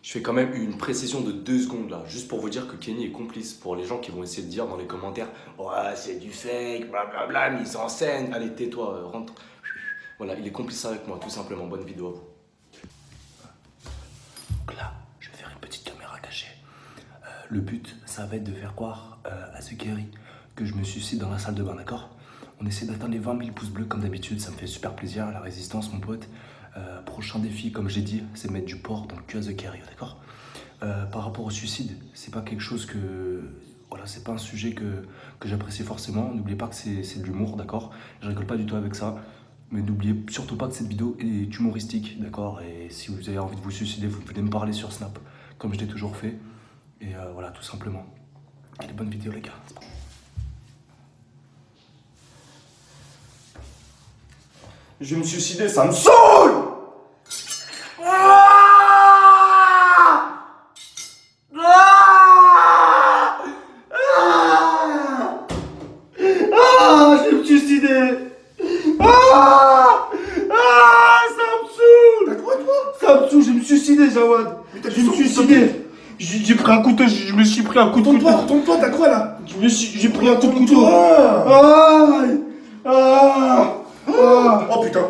Je fais quand même une précision de 2 secondes là, juste pour vous dire que Kenny est complice. Pour les gens qui vont essayer de dire dans les commentaires « Ouais, c'est du fake, blablabla, mise en scène. » Allez, tais-toi, rentre. Voilà, il est complice avec moi, tout simplement. Bonne vidéo à vous. Donc là, je vais faire une petite caméra cachée. Le but, ça va être de faire croire à ce Kerry que je me suicide dans la salle de bain, d'accord? On essaie d'atteindre les 20 000 pouces bleus comme d'habitude, ça me fait super plaisir, la résistance mon pote. Prochain défi, comme j'ai dit, c'est mettre du porc dans le cul à The Kerry, d'accord? Par rapport au suicide, c'est pas quelque chose que... Voilà, c'est pas un sujet que j'apprécie forcément. N'oubliez pas que c'est de l'humour, d'accord? Je rigole pas du tout avec ça. Mais n'oubliez surtout pas que cette vidéo est humoristique, d'accord? Et si vous avez envie de vous suicider, vous venez me parler sur Snap, comme je l'ai toujours fait. Et voilà, tout simplement. Allez, bonne vidéo les gars. Je vais me suicider, ça me saoule! Je vais me suicider! Ça me saoule! T'as quoi toi? Ça me saoule, je vais me suicider, Jawad! Je vais me suicider! J'ai pris un couteau, je me suis pris un coup de couteau. Retourne-toi, t'as quoi là? J'ai pris un coup de couteau. Oh putain!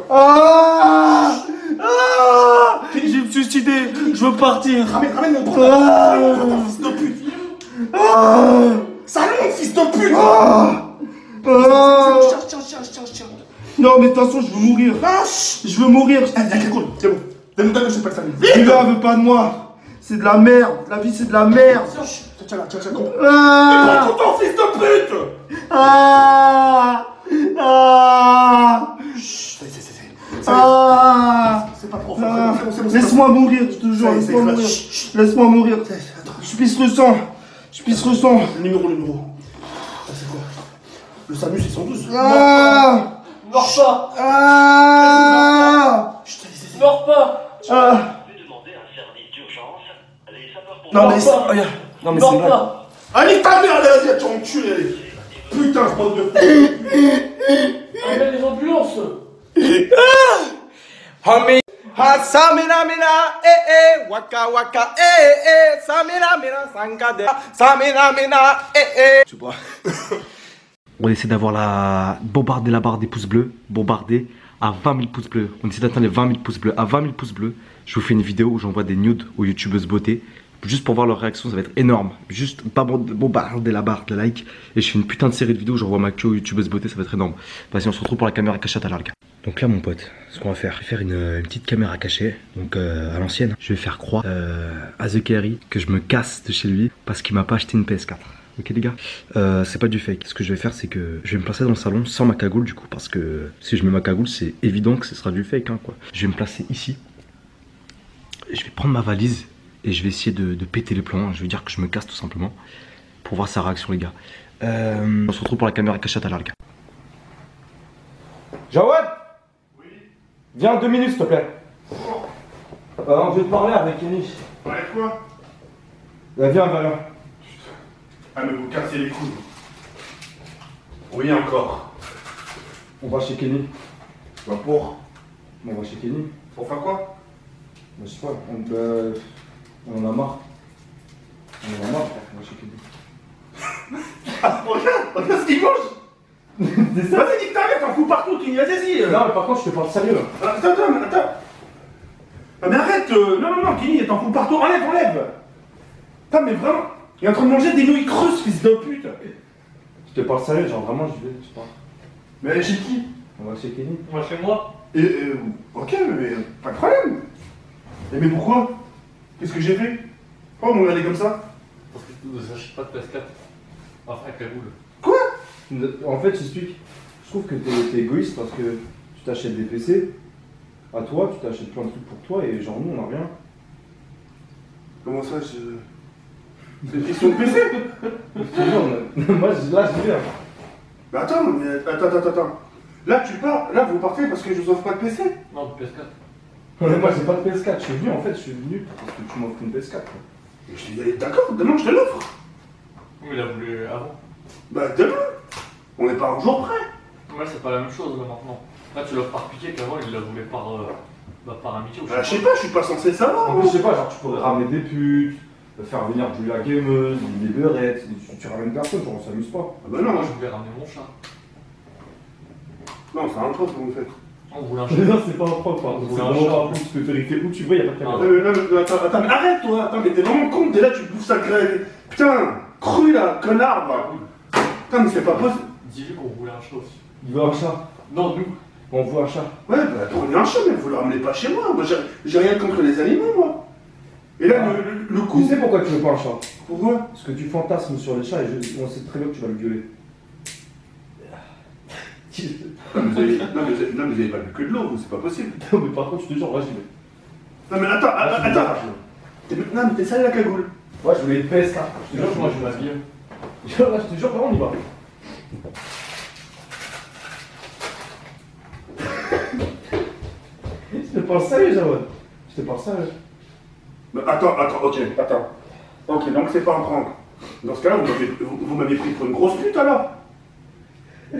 Je vais me suicider, je veux partir. Ramène mon bras! Fils de pute! Salon, fils de pute! Tiens. Non mais de toute façon je veux mourir. Je veux mourir. La cagoule, c'est bon. Donne-nous que je sais pas de famille. Villa veut pas de moi. C'est de la merde. La vie c'est de la merde. Tiens là, prends ton fils de pute! C'est pas profond, c'est bon. Laisse-moi mourir, je te jure, laisse-moi mourir. Laisse-moi mourir. Je pisse le sang. Le numéro. Ça c'est quoi? Le SAMU c'est 112. Meurs pas. Meurs pas. Je vais demander un service d'urgence. Les sapeurs-pompiers. Non mais c'est vrai. Allez ta mère, allez, tu enculé, allez. Putain, je prends de... Appelle les ambulances. Homie, samina mina, waka waka, samina mina, sangade, samina mina, Tu vois. On essaie d'avoir bombarder la barre des pouces bleus, bombarder à 20 000 pouces bleus. On essaie d'atteindre les 20 000 pouces bleus. À 20 000 pouces bleus, je vous fais une vidéo où j'envoie des nudes aux youtubeuses beauté. Juste pour voir leur réaction, ça va être énorme. Juste pas bombarder la barre de like. Et je fais une putain de série de vidéos où j'envoie ma queue aux youtubeuses beauté, ça va être énorme. Vas-y, on se retrouve pour la caméra cachée à l'heure, les gars. Donc là, mon pote, ce qu'on va faire, je vais faire une petite caméra cachée, donc à l'ancienne. Je vais faire croire à The Kerry que je me casse de chez lui parce qu'il m'a pas acheté une PS4. Ok les gars, c'est pas du fake. Ce que je vais faire, c'est que je vais me placer dans le salon sans ma cagoule du coup, parce que si je mets ma cagoule, c'est évident que ce sera du fake, hein, quoi. Je vais me placer ici. Je vais prendre ma valise et je vais essayer de péter les plombs. Je vais dire que je me casse tout simplement pour voir sa réaction, les gars. On se retrouve pour la caméra cachée à l'heure, les gars. Jawad. Oui. Viens 2 minutes, s'il te plaît. Non, je vais te parler avec Kenny. Avec quoi? Viens. Ah mais vous cassez les couilles. Oui encore. On va chez Kenny. Bah pour? On va chez Kenny. Pour faire quoi? Bah, je sais pas, on en a marre. On en a marre, on va chez Kenny. Regarde ce qu'il mange. Vas-y, nique ta mère, t'en fous partout, tu vas-y. Non, mais par contre, je te parle sérieux. Attends. Ah, mais arrête, non, Kenny, t'en fous partout, enlève. Putain, mais vraiment, il est en train de manger des nouilles creuses, fils de pute. Je te parle sérieux, genre vraiment, je vais, tu parles. Mais chez qui? On va chez Kenny. Moi chez moi. Ok, mais pas de problème. Mais pourquoi? Qu'est-ce que j'ai fait? Pourquoi vous me regardez comme ça? Parce que tu ne achètes pas de PS4. Enfin, cagoule. Quoi? En fait, j'explique. Je trouve que t'es égoïste parce que tu t'achètes des PC. À toi, tu t'achètes plein de trucs pour toi et genre nous, on a rien. Comment ça, c'est une question de PC? Moi, là, je viens. Bah attends. Là, tu pars, là, vous partez parce que je vous offre pas de PC? Non, de PS4. Moi, j'ai pas de PS4. Je suis venu, en fait, parce que tu m'offres une PS4. Quoi. Je t'ai dit, d'accord, demain je te l'offre. Oui, il a voulu avant. Bah demain. On n'est pas un jour près. Ouais, c'est pas la même chose là maintenant. Là, tu l'offres par piquet qu'avant, il la voulait par Bah, par amitié ou je sais pas, je suis pas censé savoir. En plus, je sais pas, genre tu pourrais ramener des putes, faire venir Julia Gameuse, des beurrettes, tu ramènes personne, genre on s'amuse pas. Ah bah non, Moi, je voulais ramener mon chat. Non, c'est un truc que vous faites. On voulait un chat. Non, c'est pas un propre, On c'est voulait un vraiment chat. pas un tu peux vérifier où tu veux, y'a pas de caméra. Non, attends, mais arrête toi, attends, mais t'es vraiment con, t'es là, tu bouffes ça grêle. Putain, cru là, connard, là. Putain, mais c'est pas possible. Dis-lui qu'on voulait un chat aussi. Il veut un chat. Non, nous. On voit un chat. Ouais, bah prenez un chat, mais vous le ramenez pas chez moi. Moi, j'ai rien contre les animaux, moi. Et là, le coup. Tu sais pourquoi tu veux pas un chat? Pourquoi? Parce que tu fantasmes sur les chats et on sait très bien que tu vas le violer. Non, mais vous avez pas bu que de l'eau, vous, c'est pas possible. Non, mais par contre, je te jure, moi j'y vais. Non, mais attends. Non, mais t'es sale la cagoule. Ouais, je voulais une PS4. Je te jure, moi, je m'habille. Je te jure, vraiment, on y va. Je te parle sérieux, Jawad. Je te parle sérieux. Mais attends, ok. Ok, donc c'est pas un prank. Dans ce cas-là, vous m'avez pris pour une grosse pute alors.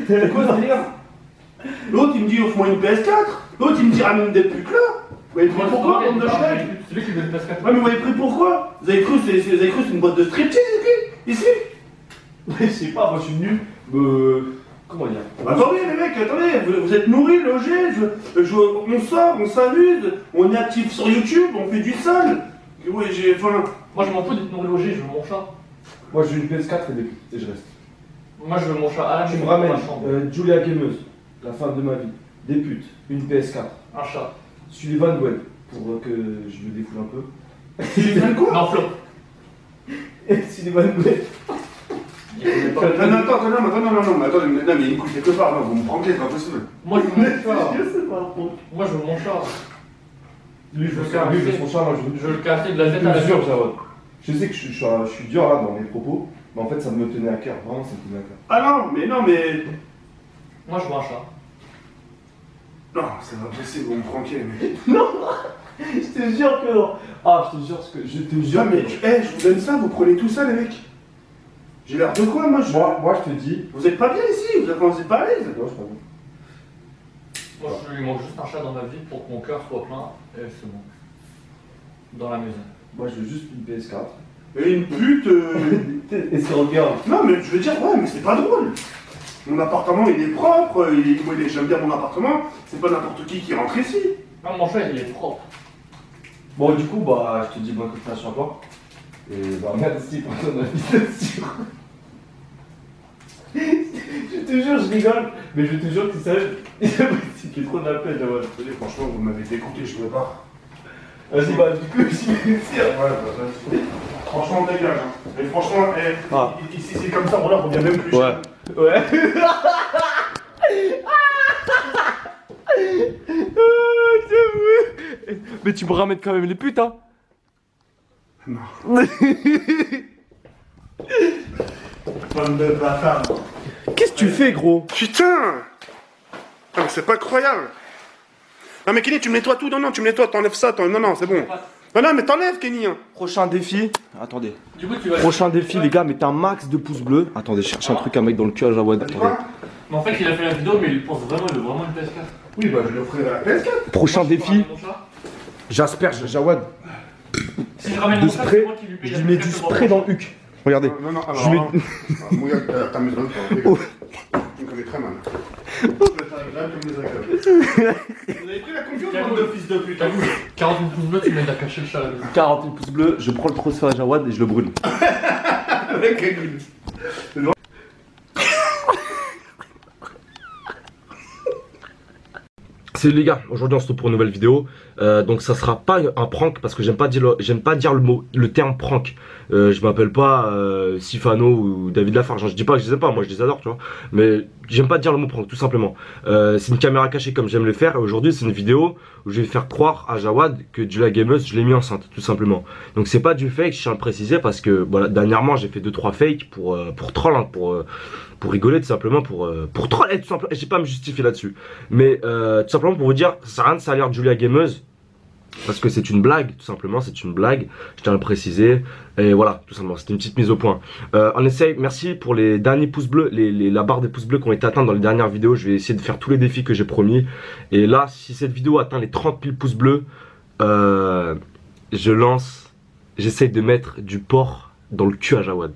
C'est quoi ce délire? L'autre il me dit offre-moi une PS4. L'autre il me dit ramène des putes là. Vous avez pris pourquoi, bande de chiens? C'est lui qui veut une PS4. Ouais, mais vous avez pris pourquoi? Vous avez cru que c'est une boîte de striptease ici? Ouais, je sais pas, moi je suis nul. Comment dire? Attendez les mecs, attendez, vous êtes nourris, logés, on sort, on s'amuse, on est actif sur YouTube, on fait du sale. Oui, j'ai faim. Moi, je m'en fous d'être nourri logé, je veux mon chat. Moi j'ai une PS4 et des putes, et je reste. Moi, je veux mon chat à la Tu me maison, ramènes dans la chambre. Julia Gameuse, la femme de ma vie, des putes, une PS4, Un chat. Sullivan Webb, pour que je me défoule un peu. Sullivan quoi? Non, Flo. Et Sullivan Webb. Non, attendez, mais il me coûte quelque part, non, vous me pranquez, c'est pas possible. Moi, je veux mon chat. Je sais pas, Moi, je veux mon chat. lui, je veux faire lui, son chat, moi je Je veux le casser de la tête à la te jure, Jawad. Je sais que je suis dur là dans mes propos, mais en fait ça me tenait à cœur, vraiment ça me tenait à cœur. Ah non, mais. Moi, je veux un chat. Non, c'est pas possible, vous me pranquez, mais. Je te jure que non. Ah, je te jure que je te jure. Non, mais je vous donne ça, vous prenez tout ça, les mecs. J'ai l'air de quoi, moi Moi je te dis. Vous êtes pas bien ici, vous êtes pas à l'aise. Non, je pas bon. Moi, je lui manque juste un chat dans ma vie pour que mon cœur soit plein, et c'est bon. Dans la maison. Moi je veux juste une PS4. Et une pute. Et c'est regarde. Non, mais je veux dire, ouais, mais c'est pas drôle. Mon appartement, il est propre, j'aime bien mon appartement, c'est pas n'importe qui rentre ici. Non, mon chat, il est propre. Bon, du coup, bah, je te dis bonne continuation à toi. Et bah, merci pour ton invitation. Je te jure, je rigole, mais je te jure que ça, c'est trop de la peine, Jawad. Franchement, vous m'avez dégoûté, je veux pas. Vas-y, bah, du coup, j'y vais. Ouais, franchement, dégage. Hein. Et franchement, ici c'est comme ça, voilà, on revient même plus. Ouais. Ouais. Mais tu me ramènes quand même les putes, hein. Non. Bande de bâtards. Qu'est-ce que tu fais, gros? Putain! Ah, mais c'est pas croyable! Non, mais Kenny, tu me nettoies tout? Non, tu me nettoies, t'enlèves ça, non, c'est bon. Non, mais t'enlèves, Kenny! Hein. Prochain défi. Attendez. Du coup, tu vas. Prochain défi, les gars, mettez un max de pouces bleus. Attendez, je cherche un truc à mettre dans le cul à Jawad. Attendez. Mais en fait, il a fait la vidéo, mais il pense vraiment, il veut vraiment une PS4. Oui, bah je lui offrirai la PS4. Prochain Moi, je peux défi. ramener mon chat. J'asperge Jawad Si je ramène de mon chat, c'est spray. moi qui lui paye Je la lui mets PS4 du pour spray mon dans le huc. Regardez. Non, alors. Je lui Mouillard, t'as mes oreilles, tu me connais très mal. Vous avez pris la confiance, bande de fils de pute. T'as vu, 40 000 pouces bleus, tu m'aides à cacher le chat à la maison. 40 000 pouces bleus, je prends le trophée à Jawad et je le brûle. Avec une. Salut les gars, aujourd'hui on se retrouve pour une nouvelle vidéo. Donc ça sera pas un prank parce que j'aime pas dire le terme prank. Je m'appelle pas Sifano ou David Lafarge. Je dis pas que je les aime pas, moi je les adore, tu vois. Mais j'aime pas dire le mot prank, tout simplement. C'est une caméra cachée comme j'aime le faire. Et aujourd'hui c'est une vidéo où je vais faire croire à Jawad que Julia Gameuse je l'ai mis enceinte, tout simplement. Donc c'est pas du fake, je tiens à le préciser parce que voilà, dernièrement j'ai fait 2-3 fakes pour troll, hein, pour rigoler tout simplement, pour troller tout simplement. Je sais pas me justifier là-dessus. Mais tout simplement pour vous dire, ça sert à rien de salir Julia Gameuse. parce que c'est une blague, tout simplement, c'est une blague, je tiens à le préciser, et voilà, tout simplement, c'était une petite mise au point. On essaye, merci pour les derniers pouces bleus, la barre des pouces bleus qui ont été atteints dans les dernières vidéos, je vais essayer de faire tous les défis que j'ai promis, et là, si cette vidéo atteint les 30 000 pouces bleus, j'essaye de mettre du porc dans le cul à Jawad.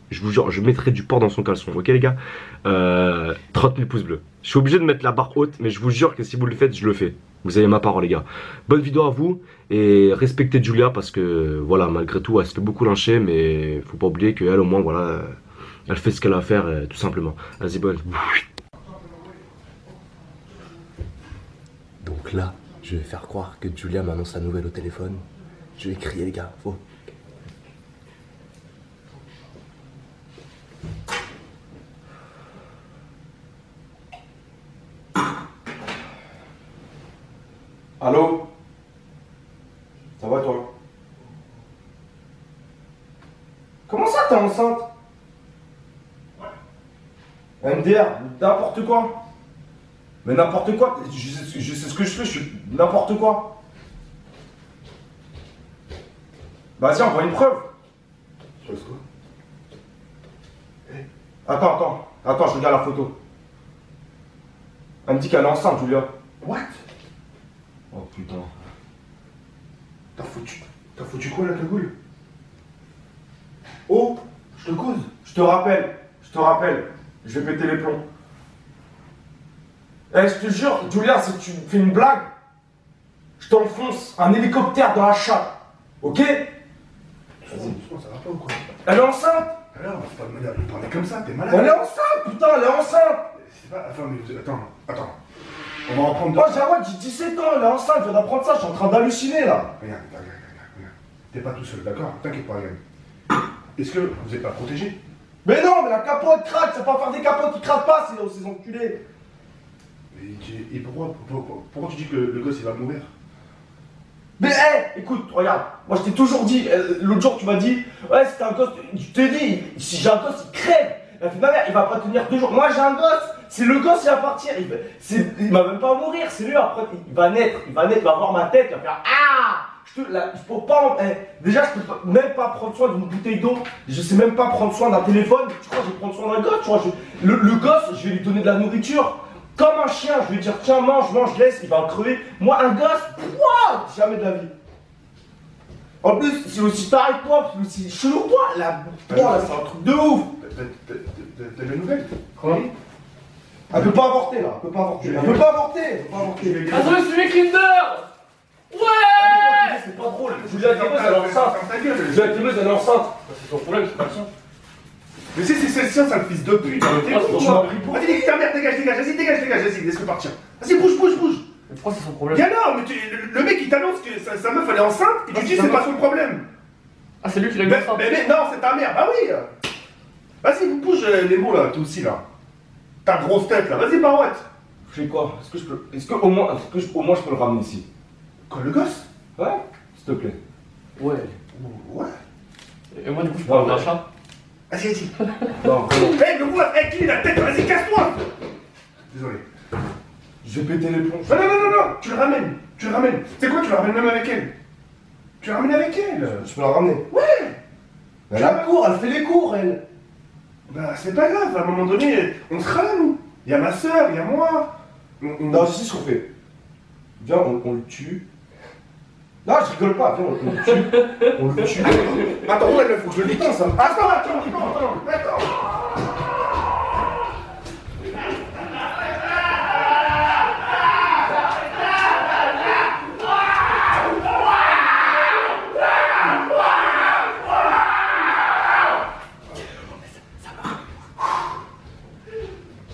Je vous jure, je mettrai du porc dans son caleçon, ok les gars? 30 000 pouces bleus. Je suis obligé de mettre la barre haute, mais je vous jure que si vous le faites, je le fais. Vous avez ma parole les gars. Bonne vidéo à vous et respectez Julia parce que voilà, malgré tout, elle se fait beaucoup lyncher, mais faut pas oublier qu'elle au moins, voilà, elle fait ce qu'elle a à faire tout simplement. Vas-y, bonne. Donc là, je vais faire croire que Julia m'annonce sa nouvelle au téléphone. Je vais crier les gars, faut. Allô? Ça va toi? Comment ça t'es enceinte? Ouais. MDR, n'importe quoi. Mais n'importe quoi, je sais ce que je fais, je suis n'importe quoi. Vas-y, envoie une preuve. Chose quoi? Attends, je regarde la photo. Elle me dit qu'elle est enceinte, Julia. What? Oh putain. T'as foutu quoi la cagoule? Oh, je te cause. Je te rappelle. Je vais péter les plombs. Eh, je te jure, Julia, si tu fais une blague, je t'enfonce un hélicoptère dans la chatte. Ok? Vas-y, ça va pas ou quoi? Elle est enceinte? Alors, c'est pas de manière de parler comme ça, t'es malade. Elle est enceinte, putain, elle est enceinte! C'est pas. Attends, mais attends. On va reprendre. Moi, Jawad, j'ai 17 ans, elle est enceinte, je viens d'apprendre ça, je suis en train d'halluciner là. Regarde. T'es pas tout seul, d'accord? T'inquiète pas, regarde. Est-ce que vous êtes pas protégé? Mais non, mais la capote craque, c'est pas faire des capotes qui craquent pas, ces enculés. Et pourquoi tu dis que le gosse il va mourir? Mais hé, écoute, regarde, moi je t'ai toujours dit, l'autre jour tu m'as dit, ouais c'était un gosse, je te dis, si j'ai un gosse il crève. Elle fait, ma mère, il va pas tenir 2 jours. Moi j'ai un gosse, c'est le gosse, il va partir, il va même pas mourir, c'est lui après, il va naître, il va voir ma tête, il va faire ah. Je peux pas, déjà je peux même pas prendre soin d'une bouteille d'eau, je sais même pas prendre soin d'un téléphone, tu crois que je vais prendre soin d'un gosse, tu vois, le gosse, je vais lui donner de la nourriture. Comme un chien, je vais lui dire tiens mange, laisse, il va crever. Moi un gosse, pouah, jamais de la vie. En plus, c'est aussi pareil que toi, c'est aussi chelou que toi, là c'est un truc de ouf. T'as des nouvelles? Quoi? Elle peut pas avorter là, elle peut pas avorter. Attends, je suis Kinder. Ouais. C'est pas drôle, Julia Clémeuse elle est enceinte. Julia Clémeuse elle est enceinte. C'est son problème, c'est pas le sien. Mais c'est le sien, c'est un fils de pute. Vas-y, nique ta mère, dégage, vas-y, laisse-le partir. Vas-y, bouge. Mais pourquoi c'est son problème? Viens là, mais le mec il t'annonce que sa meuf elle est enceinte, et tu dis c'est pas son problème. Ah, c'est lui qui l'a mis enceinte. Mais non, c'est ta mère, bah oui. Vas-y, bouge les mots là, toi aussi là. Ta grosse tête là, vas-y, barouette. Je fais quoi? Est-ce que au moins je peux le ramener ici? Quoi, le gosse? Ouais, s'il te plaît. Ouais. Ouais. Et moi, du coup, je peux avoir un chat. Vas-y. Non, Hé, mais quoi? Hé, qui est la tête? Vas-y, casse-toi. Désolé. je vais péter les plombs. Non, tu le ramènes. C'est quoi, tu le ramènes même avec elle? Tu la ramènes avec elle? Je peux la ramener? Ouais. Elle a cours, elle fait les cours, elle. Bah, c'est pas grave, à un moment donné, on sera là, nous. Il y a ma soeur, il y a moi. Non, je sais ce qu'on fait. Viens, on le tue. Non, je rigole pas, viens, on le tue. Attends, il faut que je le Putain, ça me... Attends.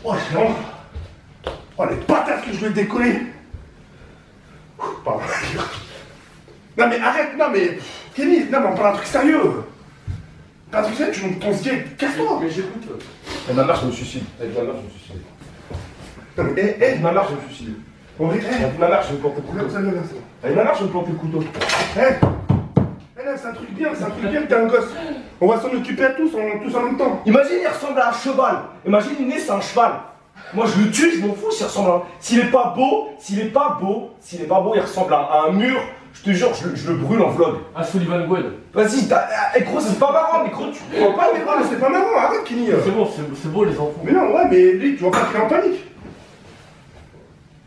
Oh, c'est bon. Oh, les patates que je vais décoller. Pardon. Non mais arrête, non mais... Kenny, non mais on parle d'un truc sérieux. Pas un truc sérieux, tu montes ton ski, casse-toi. Mais j'écoute. Avec ma mère, je me suicide. Non mais, Avec ma mère, je me suicide. Avec ma mère, je me plante le couteau. Avec ma mère, je me plante le couteau. Non, c'est un truc bien que t'es un gosse. On va s'en occuper à tous en même temps. Imagine, il ressemble à un cheval. Imagine, il est, c'est un cheval. Moi, je le tue, je m'en fous s'il ressemble à un... S'il est pas beau, il ressemble à un mur Je te jure, je le brûle en vlog. Ah, Sullivan Gwen. Vas-y, gros, c'est pas marrant, mais gros, tu comprends pas, mais mais c'est pas marrant, arrête, Kenny. C'est bon, c'est beau les enfants. Mais non, ouais, mais lui, tu vois pas qu'il est en panique.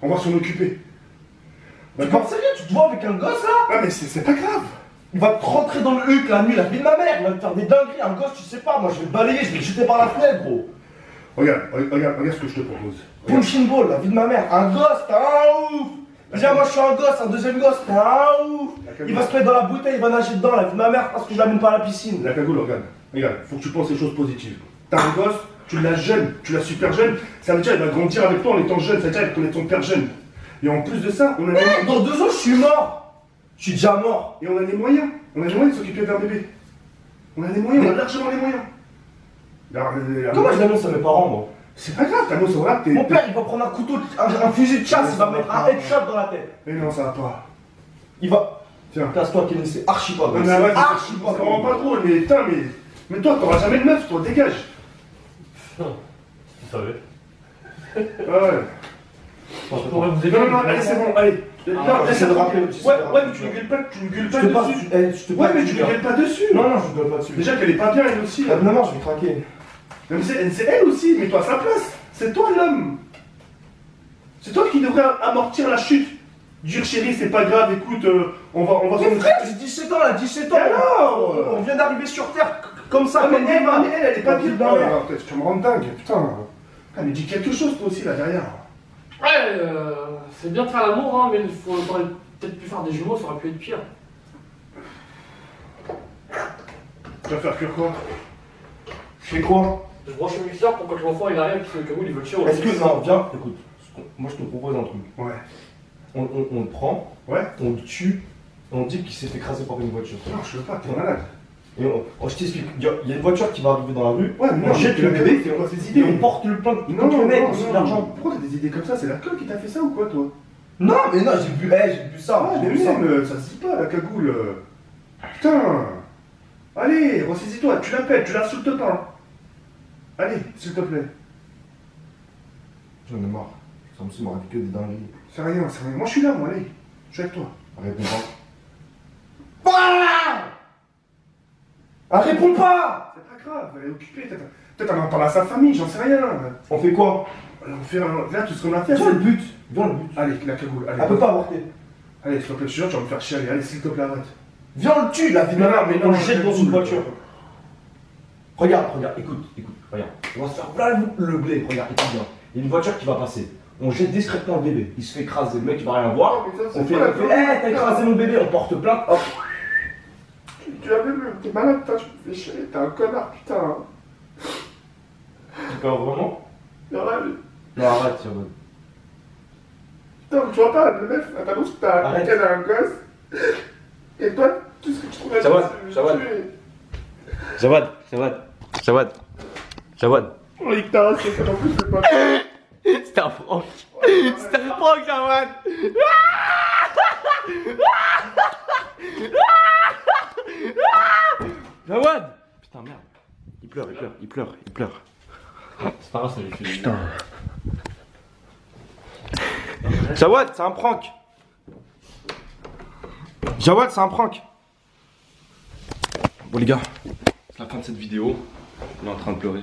On va s'en occuper. Tu penses sérieux, tu te vois avec un gosse là? Ah, mais c'est pas grave. Il va te rentrer dans le huc la nuit, la vie de ma mère, il va te faire des dingueries, un gosse, tu sais pas, moi je vais le balayer, je vais le jeter par la fenêtre, gros. Regarde ce que je te propose. Punching ball, la vie de ma mère, un gosse, t'es un ouf. Déjà, moi je suis un gosse, un deuxième gosse, t'es un ouf. Il va se mettre dans la bouteille, il va nager dedans, la vie de ma mère, parce que je l'amène pas à la piscine. La cagoule, regarde, faut que tu penses les choses positives. T'as un gosse, tu l'as jeune, tu l'as super jeune, ça veut dire qu'il va grandir avec toi en étant jeune, ça veut dire qu'il va connaître ton père jeune. Et en plus de ça, on a Mais dans 2 ans, je suis mort. Je suis déjà mort. Et on a les moyens. On a les moyens de s'occuper d'un bébé. On a les moyens, on a largement les moyens. Comment je l'annonce à mes parents, moi? C'est pas grave, t'annonces au rap, t'es... Mon père, il va prendre un couteau, un fusil de chasse, il va mettre un headshot dans la tête. Mais non, ça va pas. Il va... Tiens. Casse-toi, Kenny, c'est archi pas drôle. Non, mais Archi pas ça rend pas drôle. drôle, mais putain, mais toi, t'auras jamais de meuf, toi, dégage. Tu savais. Ah ouais. Je pourrais vous aider. Non, allez, c'est bon, allez. Non, j'essaie de rappeler. Ouais, mais tu ne gueules pas, Je te passe, dessus. Ouais, mais tu ne gueules pas dessus. Non, je ne gueule pas dessus. Déjà qu'elle est pas bien, elle aussi. Non, je vais craquer. Même c'est elle aussi, mets-toi à sa place. C'est toi l'homme. C'est toi qui devrais amortir la chute. Dire chérie, c'est pas grave, écoute, on va s'en Mais frère, j'ai 17 ans là, 17 ans. Alors on vient d'arriver sur Terre comme ça, mais comme elle est pas bien. dans l'air. Tu me rends dingue, putain. Ah, mais dis quelque chose toi aussi là derrière. Ouais, c'est bien de faire l'amour, hein, mais il faudrait peut-être plus faire des jumeaux, ça aurait pu être pire. Tu vas faire cuire quoi? Je fais quoi? Je branche le mixeur pour quand l'enfant il arrive, parce que il veut tirer au Est-ce que non, viens, écoute, moi je te propose un truc. Ouais. On le prend, Ouais. on le tue, et on dit qu'il s'est fait écraser par une voiture. Non, je veux pas, t'es malade. Et je t'explique, il y a une voiture qui va arriver dans la rue, Ouais, mais on jette le bébé, c'est quoi ces et idées? on porte le plainte Non, contre le mec, on non, se fait non, l'argent. pourquoi t'as des idées comme ça? C'est l'alcool qui t'a fait ça ou quoi toi? Non, mais non, j'ai bu ça, Ah, j'ai mais bu ça. même, ça se dit pas la cagoule. Putain. Allez, ressaisis-toi, tu l'appelles, tu l'insultes pas. Allez, s'il te plaît. J'en ai marre, ça me semble m'aurait que des dingueries. C'est rien, c'est rien. Moi je suis là, moi, allez. Je suis avec toi. Réponds pas. Ah, réponds pas. C'est pas grave, elle est occupée. Peut-être elle en parle à sa famille, j'en sais rien. On fait quoi? On fait là tout ce qu'on a fait. Viens le but, viens le but. Allez, la cagoule, allez. Elle peut pas avorter. Allez, s'il te plaît, je te jure, tu vas me faire chialer. Allez, s'il te plaît, arrête. Viens le tue, la vie de ma mère, mais on le jette dans une voiture. Regarde, écoute, regarde. On va se faire plein le blé, regarde, écoute bien. Il y a une voiture qui va passer. On jette discrètement le bébé. Il se fait écraser, le mec il va rien voir. On fait, t'as écrasé mon bébé, on porte plainte, hop. Tu as vu, t'es malade, toi, tu me fais chier, t'es un connard, putain. Tu parles vraiment? Non, arrête, tiens, bon. putain, tu vois pas, le meuf, elle t'annonce que t'as Arrête. qu'elle a un gosse. Et toi, tout ce que tu trouves à Jawad, dire, c'est Jawad. Jawad. Oh, il t'a c'est qu'en plus, c'est pas. C'était un prank. C'était un prank, Jawad. Jawad. Putain, merde. Il pleure. C'est pas grave, ça lui fait. Putain. Jawad, c'est un prank. Jawad, c'est un prank. Bon les gars, c'est la fin de cette vidéo. On est en train de pleurer.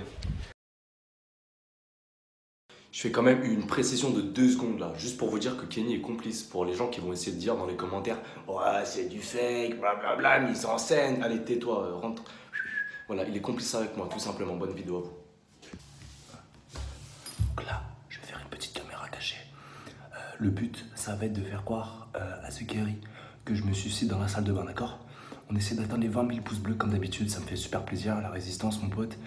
Je fais quand même une précision de 2 secondes là, juste pour vous dire que Kenny est complice. Pour les gens qui vont essayer de dire dans les commentaires ouais, c'est du fake, blablabla, mise en scène. Allez, tais-toi, rentre. Voilà, il est complice avec moi, tout simplement. Bonne vidéo à vous. Donc là, je vais faire une petite caméra cachée. Le but, ça va être de faire croire à ce Kerry que je me suicide dans la salle de bain, d'accord? On essaie d'atteindre les 20 000 pouces bleus comme d'habitude, ça me fait super plaisir, la résistance mon pote.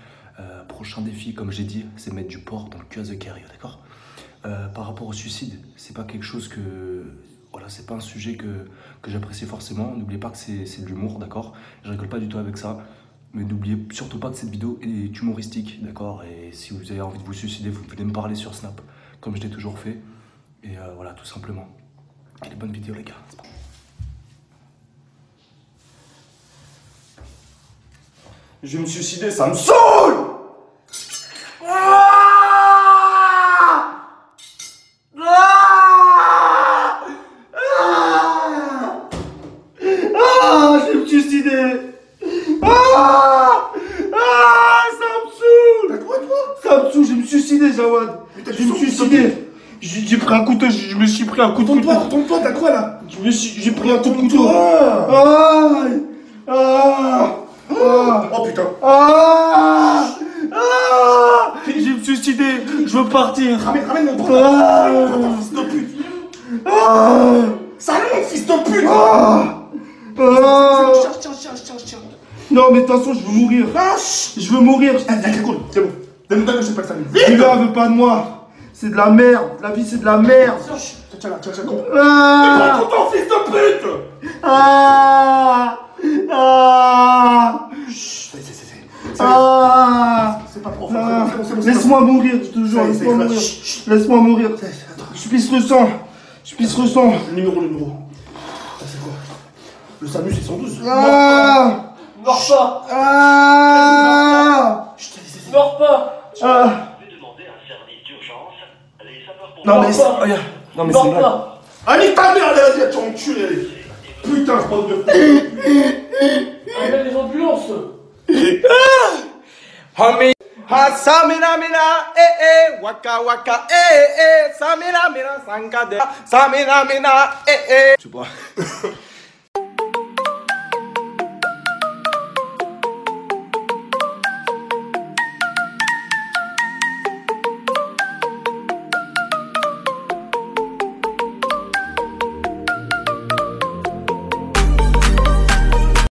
Prochain défi, comme j'ai dit, c'est mettre du porc dans le cul à The Kerry, d'accord? Par rapport au suicide, c'est pas quelque chose que... Voilà, c'est pas un sujet que j'apprécie forcément. N'oubliez pas que c'est de l'humour, d'accord? Je rigole pas du tout avec ça. Mais n'oubliez surtout pas que cette vidéo est humoristique, d'accord? Et si vous avez envie de vous suicider, vous venez me parler sur Snap, comme je l'ai toujours fait. Et voilà, tout simplement. Allez, bonne vidéo les gars. Je vais me suicider, ça me saoule! suicidé, Jawad. Je vais me suicider. J'ai pris un couteau, je me suis pris un coup de couteau. Retourne-toi, t'as quoi là? J'ai pris un coup de couteau. Oh putain. Je vais me suicider. Je veux partir. Ramène mon bras. Fils de pute. Salut, fils de pute. Tiens. Non, mais de toute façon, je veux mourir. Je veux mourir. Cool, c'est bon. Donne-moi que je sais pas le salut. Diva veut pas de moi. C'est de la merde. La vie, c'est de la merde. Tiens, prends ton temps, fils de pute. C'est pas profond. Laisse-moi mourir, je te jure. Laisse-moi mourir. Laisse-moi mourir. Je pisse le sang. Le numéro. C'est quoi? Le SAMU, c'est 112. Meurs pas. Meurs pas. Je vais demander un service d'urgence. Les sapeurs-pompiers. Non, mais regarde. Non, mais c'est Meurs vrai. pas. Allez, ta mère, allez, tu vas enculer, allez. Putain, je pense de... Appelle les ambulances. Homie. Samina waka waka samina sankade samina tu vois.